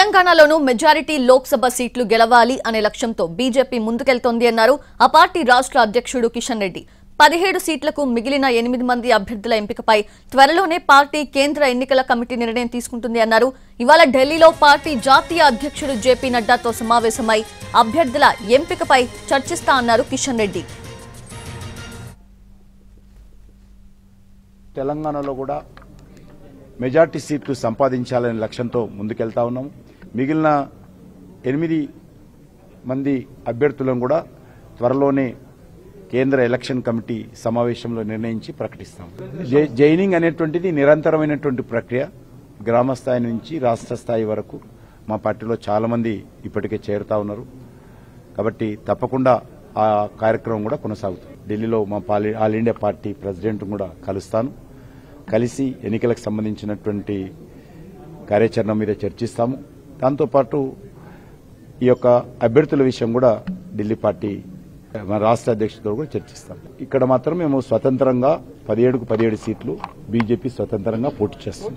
తెలంగాణలోనూ మెజారిటీ లోక్సభ సీట్లు గెలవాలి అనే లక్ష్యంతో బీజేపీ ముందుకెళ్తోంది అన్నారు ఆ పార్టీ రాష్ట్ర అధ్యక్షుడు కిషన్ రెడ్డి. 17 సీట్లకు మిగిలిన 8 మంది అభ్యర్థుల ఎంపికపై త్వరలోనే పార్టీ కేంద్ర ఎన్నికల కమిటీ నిర్ణయం తీసుకుంటుంది అన్నారు. ఇవాళ ఢిల్లీలో పార్టీ జాతీయ అధ్యక్షుడు జేపీ నడ్డాతో సమావేశమై అభ్యర్థుల ఎంపికపై చర్చిస్తా అన్నారు కిషన్ రెడ్డి. తెలంగాణలో కూడా మెజార్టీ సీట్లు సంపాదించాలనే లక్ష్యంతో ముందుకెళ్తా ఉన్నాము. మిగిలిన 8 మంది అభ్యర్థులను కూడా త్వరలోనే కేంద్ర ఎలక్షన్ కమిటీ సమావేశంలో నిర్ణయించి ప్రకటిస్తాం. జైనింగ్ అనేటువంటిది నిరంతరమైనటువంటి ప్రక్రియ. గ్రామ స్థాయి నుంచి రాష్ట్ర స్థాయి వరకు మా పార్టీలో చాలా మంది ఇప్పటికే చేరుతా ఉన్నారు. కాబట్టి తప్పకుండా ఆ కార్యక్రమం కూడా కొనసాగుతుంది. ఢిల్లీలో మా ఆల్ ఇండియా పార్టీ ప్రెసిడెంట్ కూడా కలుస్తాను. కలిసి ఎన్నికలకు సంబంధించినటువంటి కార్యాచరణ మీద చర్చిస్తాము. దాంతోపాటు ఈ యొక్క అభ్యర్థుల విషయం కూడా ఢిల్లీ పార్టీ మన రాష్ట్ర అధ్యక్షుడితో కూడా చర్చిస్తాం. ఇక్కడ మాత్రం మేము స్వతంత్రంగా 17కు 17 సీట్లు బీజేపీ స్వతంత్రంగా పోటీ చేస్తాం.